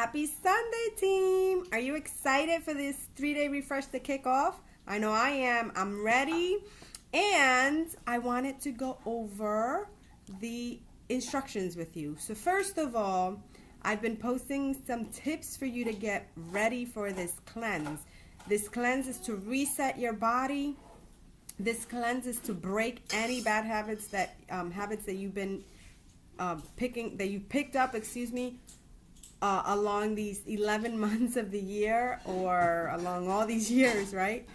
Happy Sunday, team! Are you excited for this 3-day refresh to kick off? I know I am. I'm ready. And I wanted to go over the instructions with you. So first of all, I've been posting some tips for you to get ready for this cleanse. This cleanse is to reset your body. This cleanse is to break any bad habits that you've been picked up, along these 11 months of the year, or along all these years, right?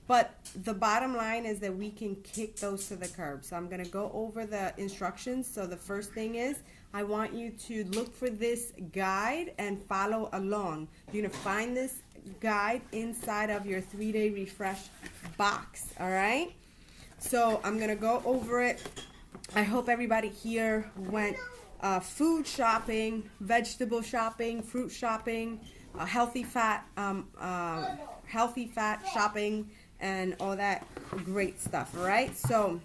But the bottom line is that we can kick those to the curb. So I'm going to go over the instructions. So the first thing is, I want you to look for this guide and follow along. You're going to find this guide inside of your 3-day refresh box, all right? So I'm going to go over it. I hope everybody here went food shopping, vegetable shopping, fruit shopping, healthy fat shopping, and all that great stuff. All right. So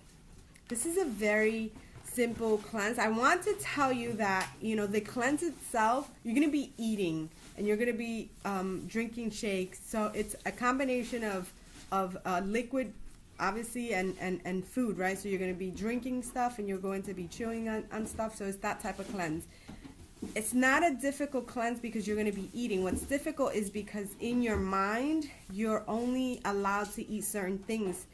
this is a very simple cleanse. I want to tell you that the cleanse itself, you're going to be eating and you're going to be drinking shakes. So it's a combination of liquid, obviously, and food, right? So you're going to be drinking stuff and you're going to be chewing on stuff. So it's that type of cleanse. It's not a difficult cleanse because you're going to be eating. What's difficult is because in your mind, you're only allowed to eat certain things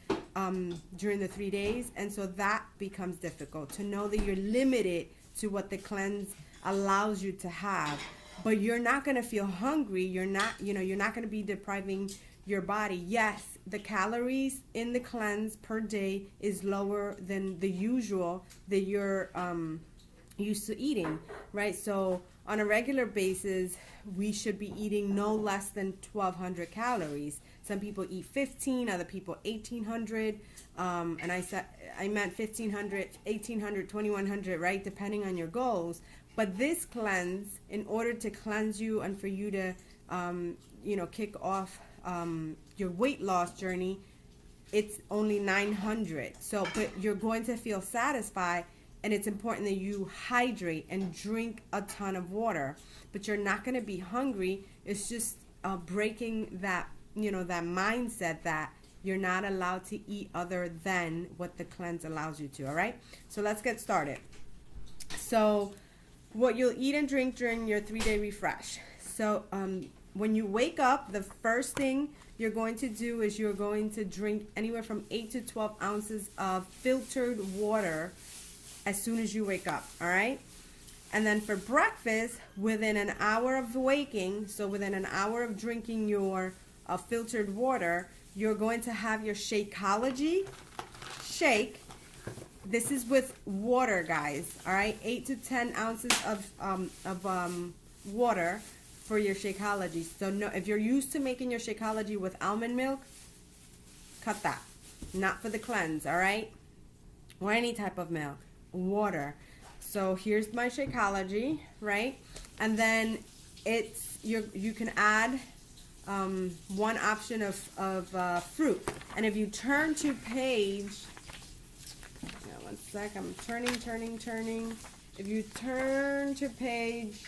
during the 3 days. And so that becomes difficult, to know that you're limited to what the cleanse allows you to have. But you're not going to feel hungry. You're not going to be depriving your body. Yes, the calories in the cleanse per day is lower than the usual that you're used to eating, right? So on a regular basis, we should be eating no less than 1,200 calories. Some people eat 15, other people 1,800, and I meant 1,500, 1,800, 2,100, right? Depending on your goals. But this cleanse, in order to cleanse you and for you to, kick off your weight loss journey, it's only 900. So, but you're going to feel satisfied, and it's important that you hydrate and drink a ton of water. But you're not going to be hungry. It's just breaking that, that mindset that you're not allowed to eat other than what the cleanse allows you to. All right. So let's get started. So what you'll eat and drink during your 3-day refresh. So when you wake up, the first thing you're going to do is you're going to drink anywhere from 8 to 12 ounces of filtered water as soon as you wake up, all right? And then for breakfast, within an hour of waking, so within an hour of drinking your filtered water, you're going to have your Shakeology shake. This is with water, guys, all right? 8 to 10 ounces of water for your Shakeology. So no, if you're used to making your Shakeology with almond milk, cut that. Not for the cleanse, all right? Or any type of milk. Water. So here's my Shakeology, right? And then you can add one option of fruit. And if you turn to page, one sec, I'm turning. If you turn to page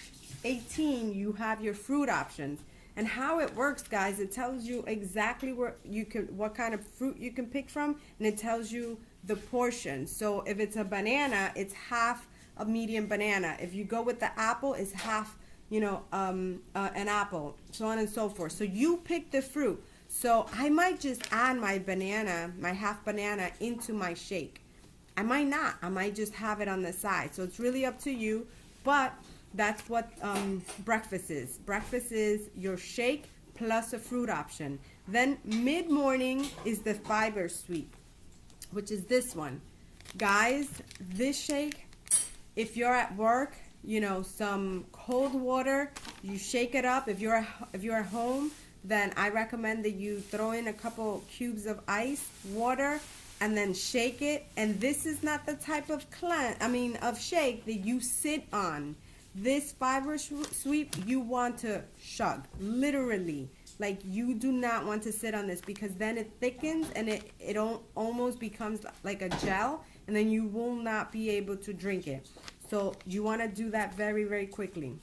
18, you have your fruit options. And how it works, guys, it tells you exactly what kind of fruit you can pick from, and it tells you the portion. So if it's a banana, it's half a medium banana. If you go with the apple, it's half, an apple, so on and so forth. So you pick the fruit. So I might just add my half banana into my shake. I might not. I might just have it on the side. So it's really up to you, but that's what breakfast is. Breakfast is your shake plus a fruit option. Then mid-morning is the fiber sweet, which is this one. Guys, this shake, if you're at work, some cold water, you shake it up. If you're at home, then I recommend that you throw in a couple cubes of ice water and then shake it. And this is not the type of shake that you sit on. This fiber sweep, you want to chug, literally. Like, you do not want to sit on this, because then it thickens and it almost becomes like a gel, and then you will not be able to drink it. So you want to do that very, very quickly.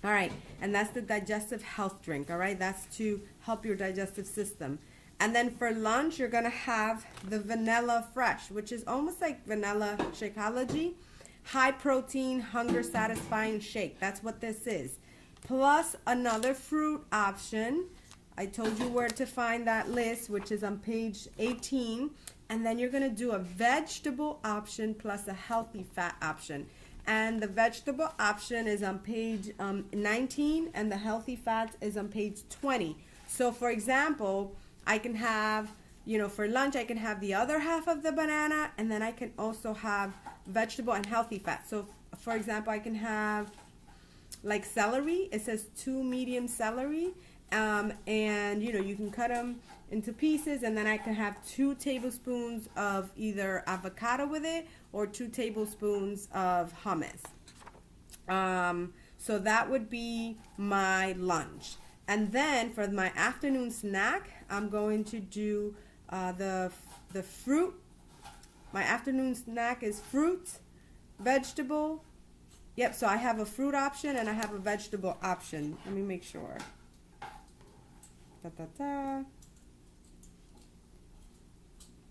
All right, and that's the digestive health drink, all right? That's to help your digestive system. And then for lunch, you're gonna have the Vanilla Fresh, which is almost like vanilla Shakeology. High protein, hunger satisfying shake. That's what this is. Plus another fruit option. I told you where to find that list, which is on page 18. And then you're gonna do a vegetable option plus a healthy fat option. And the vegetable option is on page 19, and the healthy fats is on page 20. So for example, I can have, for lunch, I can have the other half of the banana, and then I can also have vegetable and healthy fat. So for example, I can have like celery. It says 2 medium celery, and you can cut them into pieces, and then I can have 2 tablespoons of either avocado with it or 2 tablespoons of hummus. So that would be my lunch. And then for my afternoon snack, I'm going to do the fruit. My afternoon snack is fruit, vegetable. Yep, so I have a fruit option and I have a vegetable option. Let me make sure.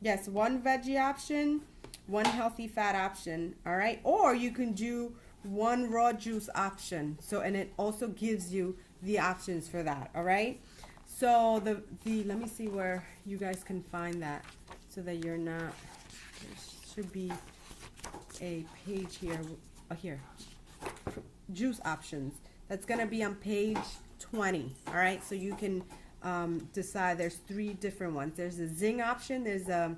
Yes, 1 veggie option, 1 healthy fat option, all right? Or you can do 1 raw juice option. So, and it also gives you the options for that, all right? So let me see where you guys can find that so that you're not, there should be a page here, here, juice options. That's gonna be on page 20, all right? So you can decide. There's 3 different ones. There's a zing option. There's a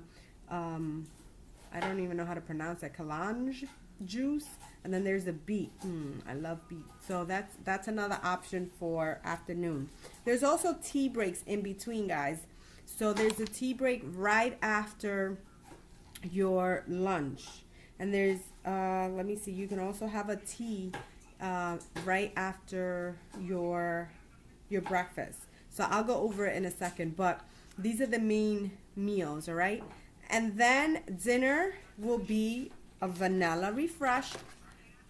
I don't even know how to pronounce it, Kalange juice, and then there's a beet. I love beet. So that's another option for afternoon. There's also tea breaks in between, guys. So there's a tea break right after your lunch, and there's let me see. You can also have a tea right after your breakfast. So I'll go over it in a second, but these are the main meals, all right? And then dinner will be a vanilla refreshed,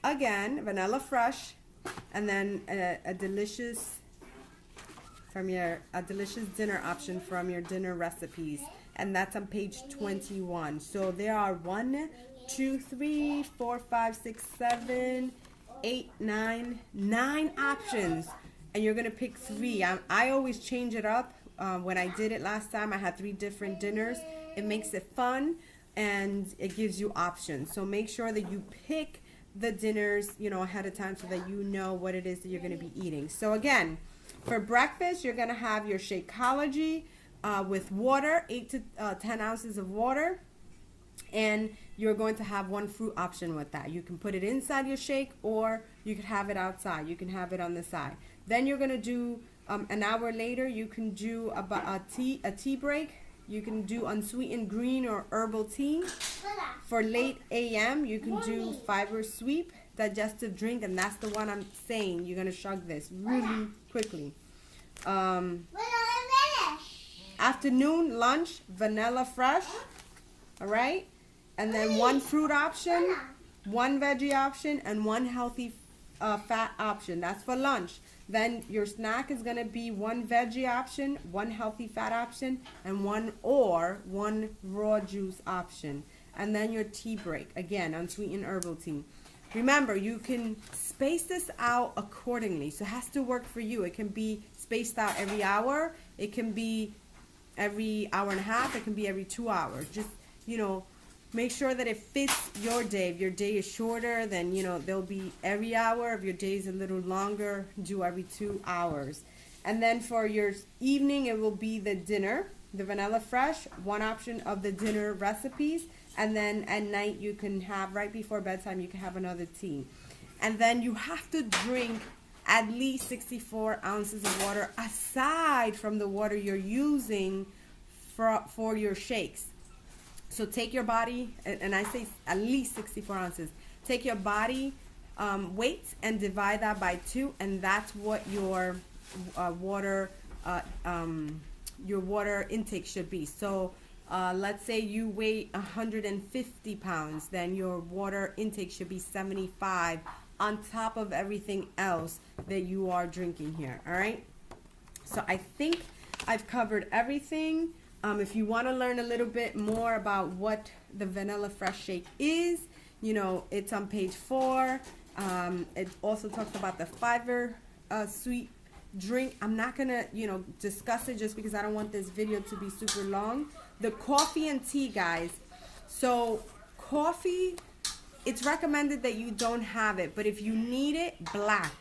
again, vanilla fresh, and then a delicious dinner option from your dinner recipes, and that's on page 21. So there are 1, 2, 3, 4, 5, 6, 7, 8, 9 options. And you're gonna pick 3. I always change it up. When I did it last time, I had 3 different dinners. It makes it fun and it gives you options. So make sure that you pick the dinners, ahead of time so that you know what it is that you're gonna be eating. So again, for breakfast, you're gonna have your Shakeology with water, 8 to 10 ounces of water. And you're going to have 1 fruit option with that. You can put it inside your shake, or you can have it outside. You can have it on the side. Then you're going to do, an hour later, you can do a tea break. You can do unsweetened green or herbal tea. For late AM, you can do fiber sweep, digestive drink, and that's the one I'm saying. You're going to chug this really quickly. Afternoon lunch, vanilla fresh. All right, and then 1 fruit option, 1 veggie option, and 1 healthy fat option. That's for lunch. Then your snack is gonna be 1 veggie option, 1 healthy fat option, and 1 raw juice option. And then your tea break, again, unsweetened herbal tea. Remember, you can space this out accordingly, so it has to work for you. It can be spaced out every hour. It can be every hour and a half. It can be every 2 hours. Just make sure that it fits your day. If your day is shorter, then, there'll be every hour. If your day is a little longer, do every 2 hours. And then for your evening, it will be the dinner, the vanilla fresh, 1 option of the dinner recipes. And then at night, you can have, right before bedtime, you can have another tea. And then you have to drink at least 64 ounces of water aside from the water you're using for your shakes. So take your body, and I say at least 64 ounces. Take your body weight and divide that by 2, and that's what your water intake should be. So let's say you weigh 150 pounds, then your water intake should be 75 on top of everything else that you are drinking here. All right. So I think I've covered everything. If you want to learn a little bit more about what the Vanilla Fresh Shake is, you know, it's on page 4. It also talks about the fiber sweet drink. I'm not going to, you know, discuss it just because I don't want this video to be super long. The coffee and tea, guys. So coffee, it's recommended that you don't have it, but if you need it, black.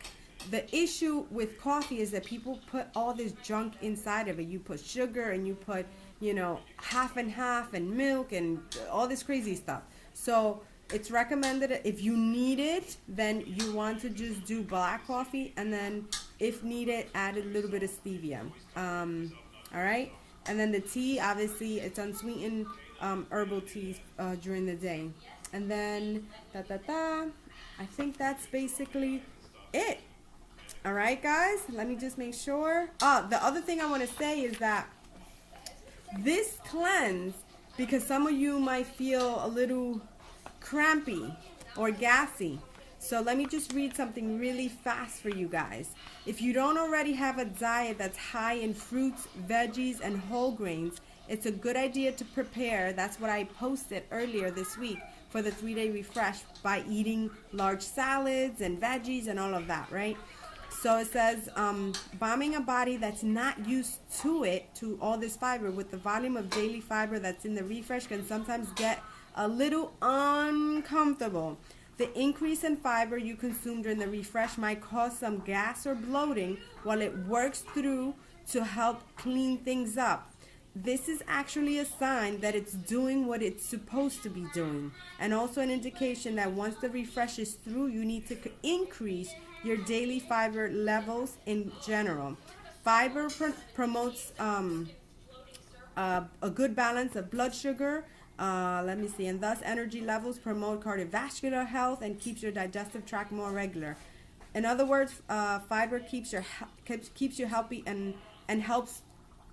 The issue with coffee is that people put all this junk inside of it. You put sugar and you put, you know, half and half and milk and all this crazy stuff. So it's recommended if you need it, then you want to just do black coffee, and then if needed, add a little bit of stevia. All right. And then the tea, obviously, it's unsweetened herbal teas during the day. And then I think that's basically it. All right, guys, let me just make sure. The other thing I want to say is that this cleanse, because some of you might feel a little crampy or gassy. So let me just read something really fast for you guys. If you don't already have a diet that's high in fruits, veggies, and whole grains, it's a good idea to prepare. That's what I posted earlier this week for the 3-day refresh by eating large salads and veggies and all of that, right? So it says, bombing a body that's not used to it, to all this fiber, with the volume of daily fiber that's in the refresh can sometimes get a little uncomfortable. The increase in fiber you consume during the refresh might cause some gas or bloating while it works through to help clean things up. This is actually a sign that it's doing what it's supposed to be doing, and also an indication that once the refresh is through, you need to increase your daily fiber levels in general. Fiber promotes a good balance of blood sugar, and thus energy levels, promote cardiovascular health, and keeps your digestive tract more regular. In other words, fiber keeps you healthy and helps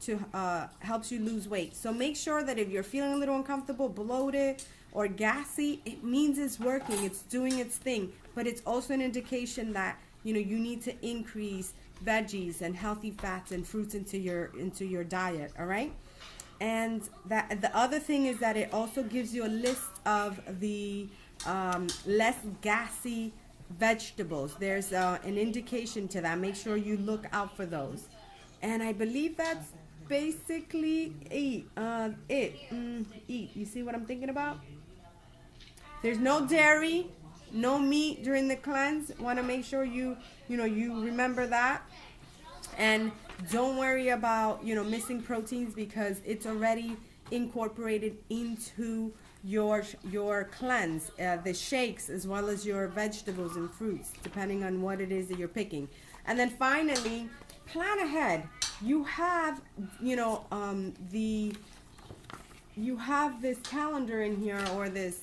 you lose weight. So make sure that if you're feeling a little uncomfortable, bloated, or gassy, it means it's working, it's doing its thing. But it's also an indication that, you know, you need to increase veggies and healthy fats and fruits into your diet. All right. And that the other thing is that it also gives you a list of the less gassy vegetables. There's an indication to that. Make sure you look out for those. And I believe that's basically it. Eat. You see what I'm thinking about? There's no dairy, no meat during the cleanse. Want to make sure you remember that. And don't worry about, missing proteins, because it's already incorporated into your cleanse, the shakes, as well as your vegetables and fruits, depending on what it is that you're picking. And then finally, plan ahead. You have, you have this calendar in here, or this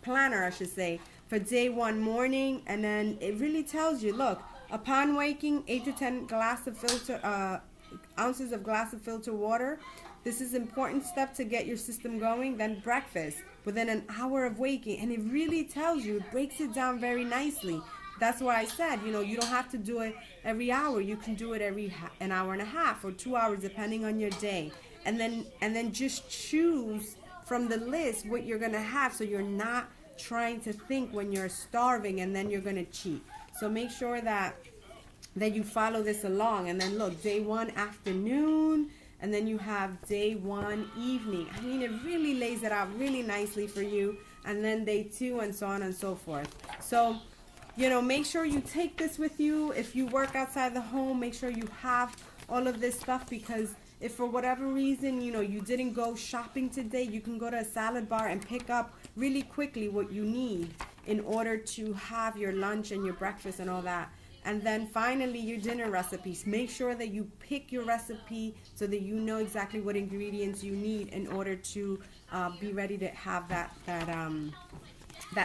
planner, I should say, for day 1 morning, and then it really tells you, look, upon waking, 8 to 10 ounces of glass of filtered water. This is an important step to get your system going. Then breakfast within an hour of waking, and it really tells you, it breaks it down very nicely. That's why I said, you don't have to do it every hour. You can do it every an hour and a half or 2 hours, depending on your day. And then just choose from the list what you're gonna have, so you're not trying to think when you're starving and then you're gonna cheat. So make sure that you follow this along. And then look, day 1 afternoon, and then you have day 1 evening. I mean, it really lays it out really nicely for you. And then day 2, and so on and so forth. So, make sure you take this with you. If you work outside the home, make sure you have all of this stuff, because if for whatever reason, you didn't go shopping today, you can go to a salad bar and pick up really quickly what you need in order to have your lunch and your breakfast and all that. And then finally, your dinner recipes. Make sure that you pick your recipe so that you know exactly what ingredients you need in order to be ready to have that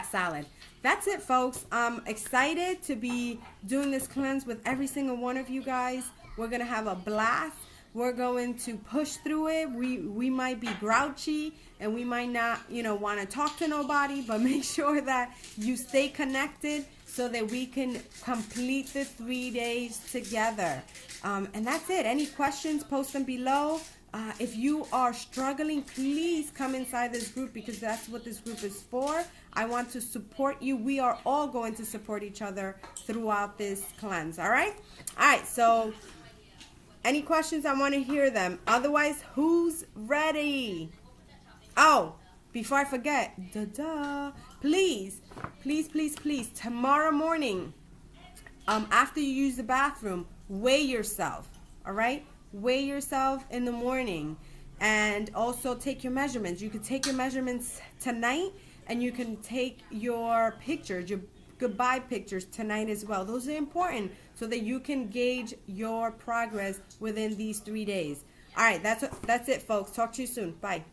salad. That's it, folks. I'm excited to be doing this cleanse with every single one of you guys. We're going to have a blast. We're going to push through it. We might be grouchy, and we might not, want to talk to nobody, but make sure that you stay connected so that we can complete the 3 days together. And that's it. Any questions, post them below. If you are struggling, please come inside this group, because that's what this group is for. I want to support you. We are all going to support each other throughout this cleanse. All right? All right. So any questions? I want to hear them. Otherwise, who's ready? Oh, before I forget, please, tomorrow morning, after you use the bathroom, weigh yourself. All right? Weigh yourself in the morning, and also take your measurements. You can take your measurements tonight, and you can take your pictures, your goodbye pictures tonight as well. Those are important so that you can gauge your progress within these 3 days. All right, that's it, folks. Talk to you soon. Bye.